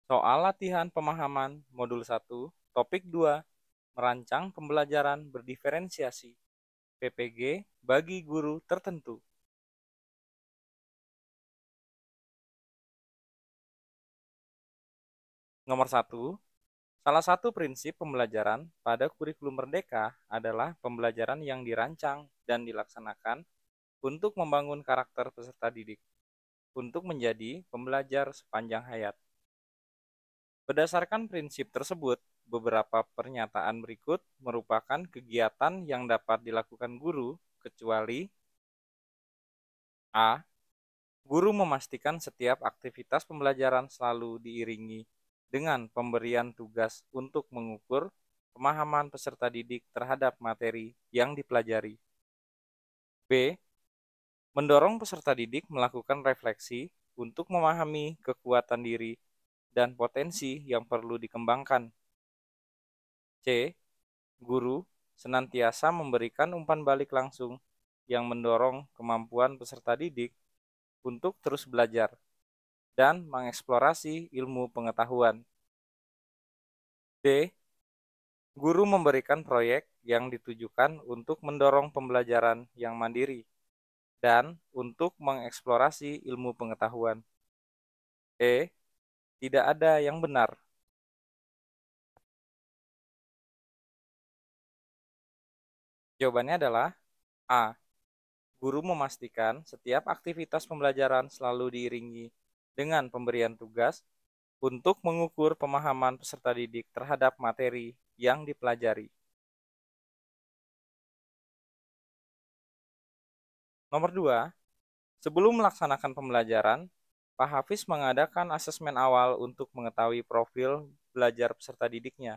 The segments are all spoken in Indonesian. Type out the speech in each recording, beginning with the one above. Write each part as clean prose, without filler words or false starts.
Soal latihan pemahaman modul 1, topik 2, merancang pembelajaran berdiferensiasi, PPG bagi guru tertentu. Nomor 1, salah satu prinsip pembelajaran pada kurikulum Merdeka adalah pembelajaran yang dirancang dan dilaksanakan untuk membangun karakter peserta didik, untuk menjadi pembelajar sepanjang hayat. Berdasarkan prinsip tersebut, beberapa pernyataan berikut merupakan kegiatan yang dapat dilakukan guru, kecuali A. Guru memastikan setiap aktivitas pembelajaran selalu diiringi dengan pemberian tugas untuk mengukur pemahaman peserta didik terhadap materi yang dipelajari. B. Mendorong peserta didik melakukan refleksi untuk memahami kekuatan diri dan potensi yang perlu dikembangkan. C. Guru senantiasa memberikan umpan balik langsung yang mendorong kemampuan peserta didik untuk terus belajar dan mengeksplorasi ilmu pengetahuan. D. Guru memberikan proyek yang ditujukan untuk mendorong pembelajaran yang mandiri dan untuk mengeksplorasi ilmu pengetahuan. E. Tidak ada yang benar. Jawabannya adalah A. Guru memastikan setiap aktivitas pembelajaran selalu diiringi dengan pemberian tugas untuk mengukur pemahaman peserta didik terhadap materi yang dipelajari. Nomor 2, sebelum melaksanakan pembelajaran, Pak Hafiz mengadakan asesmen awal untuk mengetahui profil belajar peserta didiknya.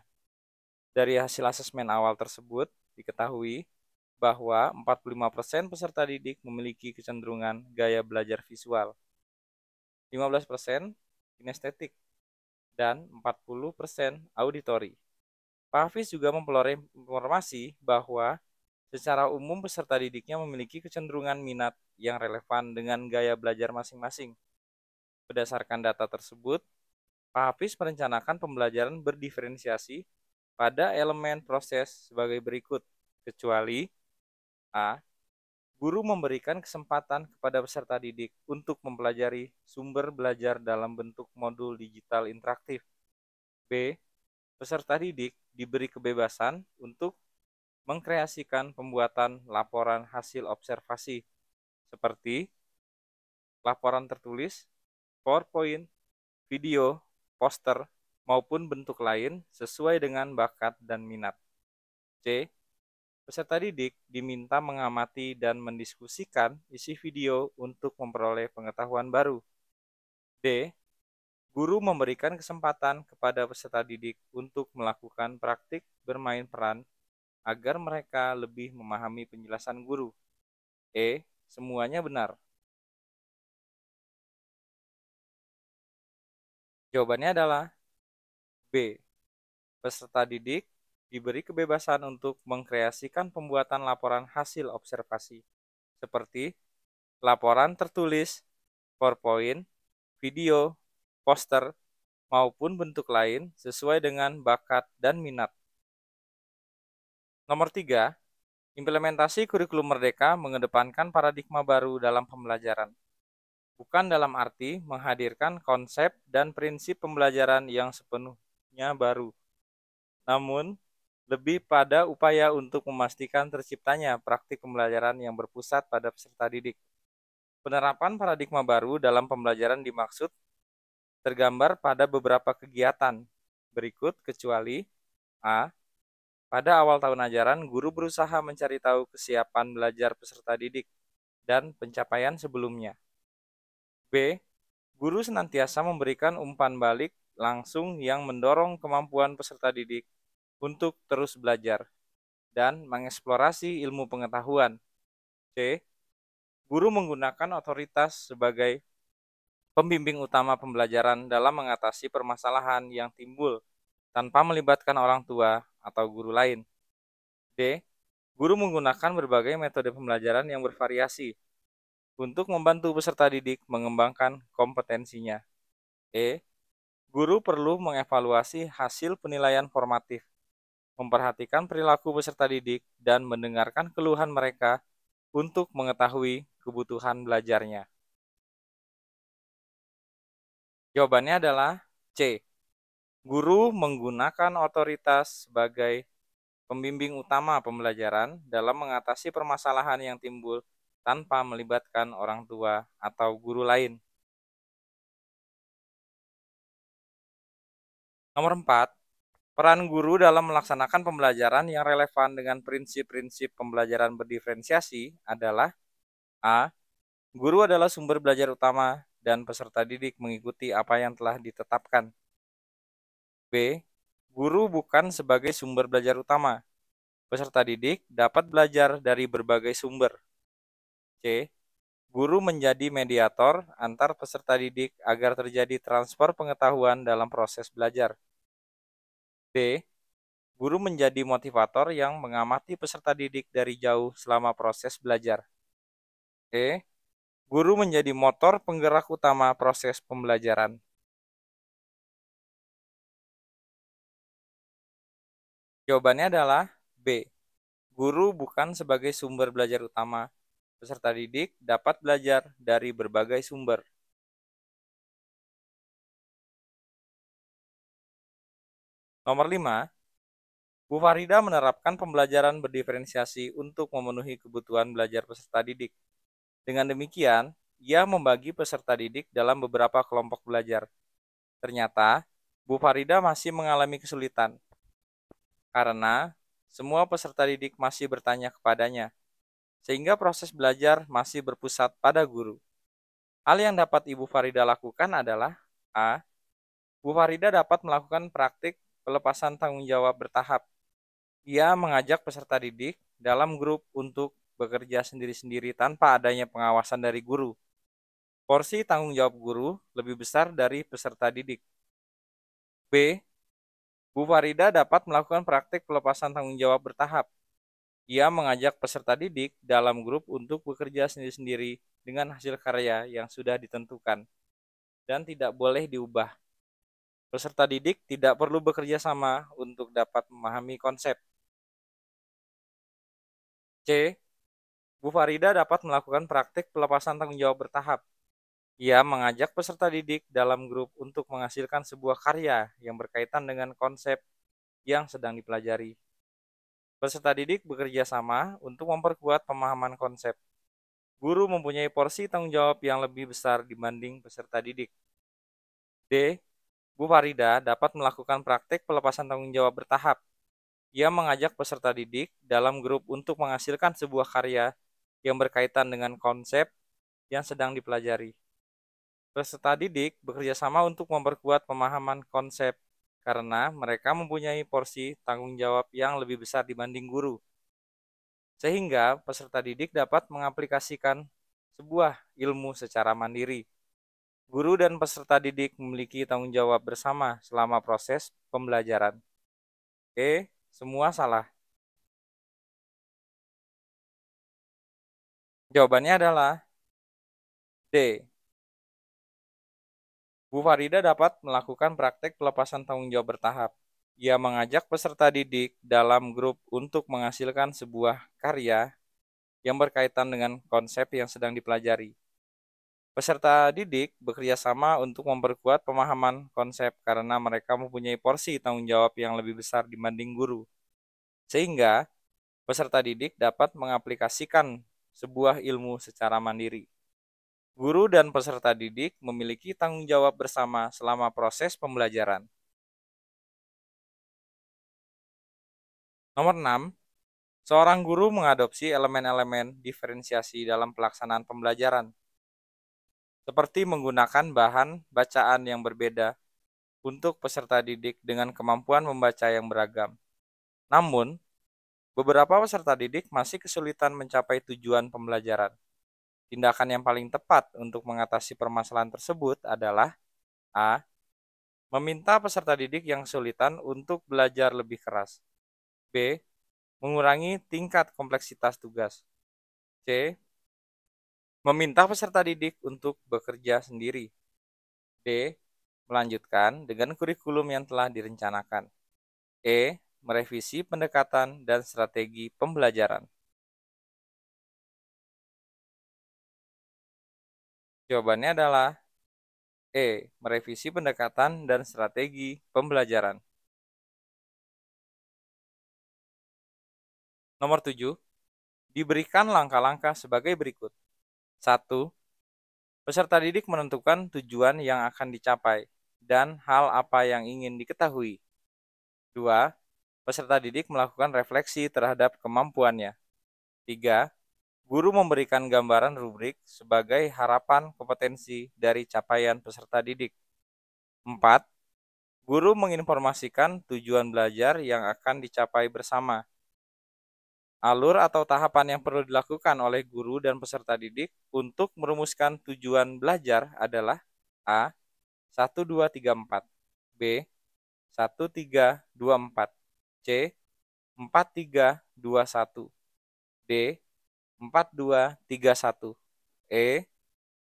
Dari hasil asesmen awal tersebut, diketahui bahwa 45% peserta didik memiliki kecenderungan gaya belajar visual, 15% kinestetik, dan 40% auditori. Pak Hafiz juga memperoleh informasi bahwa secara umum peserta didiknya memiliki kecenderungan minat yang relevan dengan gaya belajar masing-masing. Berdasarkan data tersebut, Pak Hafiz merencanakan pembelajaran berdiferensiasi pada elemen proses sebagai berikut, kecuali A. Guru memberikan kesempatan kepada peserta didik untuk mempelajari sumber belajar dalam bentuk modul digital interaktif. B. Peserta didik diberi kebebasan untuk mengkreasikan pembuatan laporan hasil observasi, seperti laporan tertulis, PowerPoint, video, poster, maupun bentuk lain sesuai dengan bakat dan minat. C. Peserta didik diminta mengamati dan mendiskusikan isi video untuk memperoleh pengetahuan baru. D. Guru memberikan kesempatan kepada peserta didik untuk melakukan praktik bermain peran agar mereka lebih memahami penjelasan guru. E. Semuanya benar. Jawabannya adalah B. Peserta didik diberi kebebasan untuk mengkreasikan pembuatan laporan hasil observasi, seperti laporan tertulis, PowerPoint, video, poster, maupun bentuk lain sesuai dengan bakat dan minat. Nomor 3, implementasi kurikulum Merdeka mengedepankan paradigma baru dalam pembelajaran. Bukan dalam arti menghadirkan konsep dan prinsip pembelajaran yang sepenuhnya baru, namun lebih pada upaya untuk memastikan terciptanya praktik pembelajaran yang berpusat pada peserta didik. Penerapan paradigma baru dalam pembelajaran dimaksud tergambar pada beberapa kegiatan berikut, kecuali A. Pada awal tahun ajaran, guru berusaha mencari tahu kesiapan belajar peserta didik dan pencapaian sebelumnya. B. Guru senantiasa memberikan umpan balik langsung yang mendorong kemampuan peserta didik untuk terus belajar dan mengeksplorasi ilmu pengetahuan. C. Guru menggunakan otoritas sebagai pembimbing utama pembelajaran dalam mengatasi permasalahan yang timbul tanpa melibatkan orang tua atau guru lain. D. Guru menggunakan berbagai metode pembelajaran yang bervariasi untuk membantu peserta didik mengembangkan kompetensinya. E. Guru perlu mengevaluasi hasil penilaian formatif, memperhatikan perilaku peserta didik, dan mendengarkan keluhan mereka untuk mengetahui kebutuhan belajarnya. Jawabannya adalah C. Guru menggunakan otoritas sebagai pembimbing utama pembelajaran dalam mengatasi permasalahan yang timbul tanpa melibatkan orang tua atau guru lain. Nomor 4, peran guru dalam melaksanakan pembelajaran yang relevan dengan prinsip-prinsip pembelajaran berdiferensiasi adalah A. Guru adalah sumber belajar utama dan peserta didik mengikuti apa yang telah ditetapkan. B. Guru bukan sebagai sumber belajar utama. Peserta didik dapat belajar dari berbagai sumber. C. Guru menjadi mediator antar peserta didik agar terjadi transfer pengetahuan dalam proses belajar. D. Guru menjadi motivator yang mengamati peserta didik dari jauh selama proses belajar. E. Guru menjadi motor penggerak utama proses pembelajaran. Jawabannya adalah B. Guru bukan sebagai sumber belajar utama. Peserta didik dapat belajar dari berbagai sumber. Nomor 5, Bu Farida menerapkan pembelajaran berdiferensiasi untuk memenuhi kebutuhan belajar peserta didik. Dengan demikian, ia membagi peserta didik dalam beberapa kelompok belajar. Ternyata, Bu Farida masih mengalami kesulitan karena semua peserta didik masih bertanya kepadanya, sehingga proses belajar masih berpusat pada guru. Hal yang dapat Ibu Farida lakukan adalah A. Bu Farida dapat melakukan praktik pelepasan tanggung jawab bertahap. Ia mengajak peserta didik dalam grup untuk bekerja sendiri-sendiri tanpa adanya pengawasan dari guru. Porsi tanggung jawab guru lebih besar dari peserta didik. B. Bu Farida dapat melakukan praktik pelepasan tanggung jawab bertahap. Ia mengajak peserta didik dalam grup untuk bekerja sendiri-sendiri dengan hasil karya yang sudah ditentukan dan tidak boleh diubah. Peserta didik tidak perlu bekerja sama untuk dapat memahami konsep. C. Bu Farida dapat melakukan praktik pelepasan tanggung jawab bertahap. Ia mengajak peserta didik dalam grup untuk menghasilkan sebuah karya yang berkaitan dengan konsep yang sedang dipelajari. Peserta didik bekerja sama untuk memperkuat pemahaman konsep. Guru mempunyai porsi tanggung jawab yang lebih besar dibanding peserta didik. D. Bu Farida dapat melakukan praktik pelepasan tanggung jawab bertahap. Ia mengajak peserta didik dalam grup untuk menghasilkan sebuah karya yang berkaitan dengan konsep yang sedang dipelajari. Peserta didik bekerja sama untuk memperkuat pemahaman konsep karena mereka mempunyai porsi tanggung jawab yang lebih besar dibanding guru. Sehingga peserta didik dapat mengaplikasikan sebuah ilmu secara mandiri. Guru dan peserta didik memiliki tanggung jawab bersama selama proses pembelajaran. Oke, semua salah. Jawabannya adalah D. Bu Farida dapat melakukan praktek pelepasan tanggung jawab bertahap. Ia mengajak peserta didik dalam grup untuk menghasilkan sebuah karya yang berkaitan dengan konsep yang sedang dipelajari. Peserta didik bekerja sama untuk memperkuat pemahaman konsep karena mereka mempunyai porsi tanggung jawab yang lebih besar dibanding guru. Sehingga peserta didik dapat mengaplikasikan sebuah ilmu secara mandiri. Guru dan peserta didik memiliki tanggung jawab bersama selama proses pembelajaran. Nomor 6, seorang guru mengadopsi elemen-elemen diferensiasi dalam pelaksanaan pembelajaran, seperti menggunakan bahan bacaan yang berbeda untuk peserta didik dengan kemampuan membaca yang beragam. Namun, beberapa peserta didik masih kesulitan mencapai tujuan pembelajaran. Tindakan yang paling tepat untuk mengatasi permasalahan tersebut adalah A. Meminta peserta didik yang kesulitan untuk belajar lebih keras. B. Mengurangi tingkat kompleksitas tugas. C. Meminta peserta didik untuk bekerja sendiri. D. Melanjutkan dengan kurikulum yang telah direncanakan. E. Merevisi pendekatan dan strategi pembelajaran. Jawabannya adalah E. Merevisi pendekatan dan strategi pembelajaran. Nomor 7. Diberikan langkah-langkah sebagai berikut. 1. Peserta didik menentukan tujuan yang akan dicapai dan hal apa yang ingin diketahui. 2. Peserta didik melakukan refleksi terhadap kemampuannya. 3. Guru memberikan gambaran rubrik sebagai harapan kompetensi dari capaian peserta didik. 4. Guru menginformasikan tujuan belajar yang akan dicapai bersama. Alur atau tahapan yang perlu dilakukan oleh guru dan peserta didik untuk merumuskan tujuan belajar adalah A. 1, 2, 3, 4. B. 1, 3, 2, 4. C. 4, 3, 2, 1. D. 4, 2, 3, 1. E.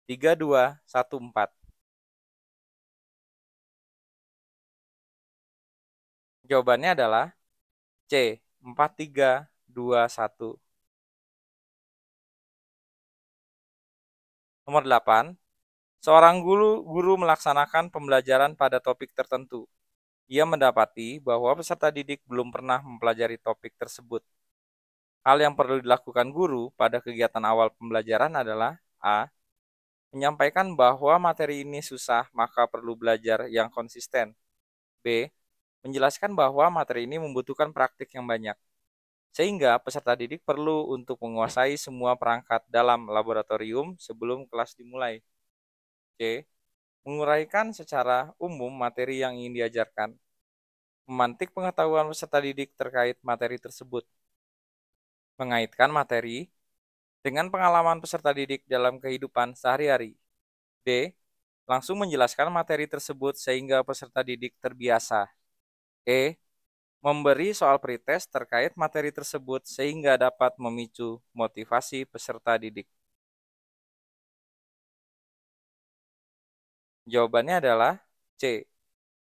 3, 2, 1, 4. Jawabannya adalah C. 4, 3, 2, 1. Nomor 8. Seorang guru melaksanakan pembelajaran pada topik tertentu. Ia mendapati bahwa peserta didik belum pernah mempelajari topik tersebut. Hal yang perlu dilakukan guru pada kegiatan awal pembelajaran adalah A. Menyampaikan bahwa materi ini susah, maka perlu belajar yang konsisten. B. Menjelaskan bahwa materi ini membutuhkan praktik yang banyak, sehingga peserta didik perlu untuk menguasai semua perangkat dalam laboratorium sebelum kelas dimulai. C. Menguraikan secara umum materi yang ingin diajarkan. Memantik pengetahuan peserta didik terkait materi tersebut. Mengaitkan materi dengan pengalaman peserta didik dalam kehidupan sehari-hari. D. Langsung menjelaskan materi tersebut sehingga peserta didik terbiasa. E. Memberi soal pretest terkait materi tersebut sehingga dapat memicu motivasi peserta didik. Jawabannya adalah C.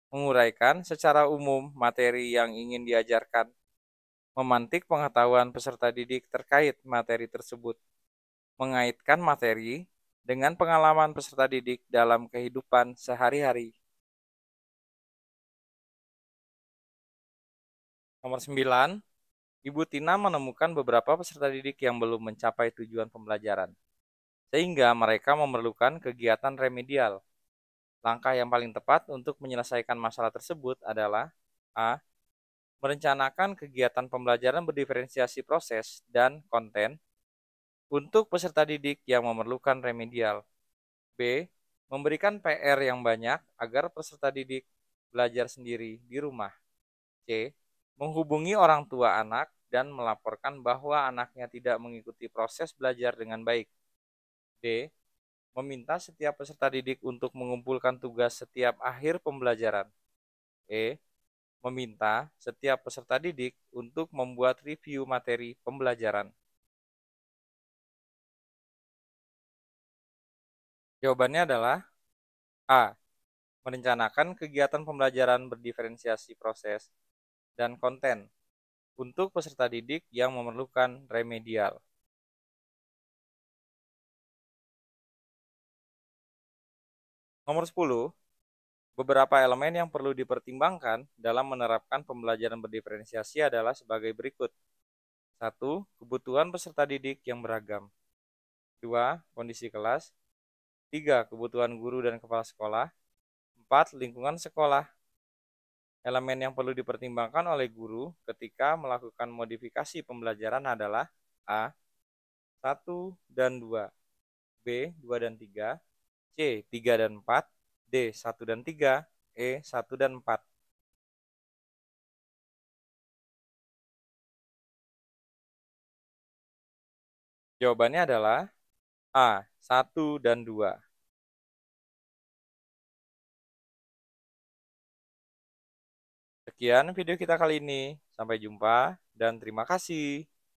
Menguraikan secara umum materi yang ingin diajarkan. Memantik pengetahuan peserta didik terkait materi tersebut. Mengaitkan materi dengan pengalaman peserta didik dalam kehidupan sehari-hari. Nomor 9, Ibu Tina menemukan beberapa peserta didik yang belum mencapai tujuan pembelajaran, sehingga mereka memerlukan kegiatan remedial. Langkah yang paling tepat untuk menyelesaikan masalah tersebut adalah A. Merencanakan kegiatan pembelajaran berdiferensiasi proses dan konten untuk peserta didik yang memerlukan remedial. B. Memberikan PR yang banyak agar peserta didik belajar sendiri di rumah. C. Menghubungi orang tua anak dan melaporkan bahwa anaknya tidak mengikuti proses belajar dengan baik. D. Meminta setiap peserta didik untuk mengumpulkan tugas setiap akhir pembelajaran. E. Meminta setiap peserta didik untuk membuat review materi pembelajaran. Jawabannya adalah A. Merencanakan kegiatan pembelajaran berdiferensiasi proses dan konten untuk peserta didik yang memerlukan remedial. Nomor 10. Beberapa elemen yang perlu dipertimbangkan dalam menerapkan pembelajaran berdiferensiasi adalah sebagai berikut. 1. Kebutuhan peserta didik yang beragam. 2. Kondisi kelas. 3. Kebutuhan guru dan kepala sekolah. 4. Lingkungan sekolah. Elemen yang perlu dipertimbangkan oleh guru ketika melakukan modifikasi pembelajaran adalah A. 1 dan 2. B. 2 dan 3. C. 3 dan 4. D. 1 dan 3. E. 1 dan 4. Jawabannya adalah A. 1 dan 2. Sekian video kita kali ini. Sampai jumpa dan terima kasih.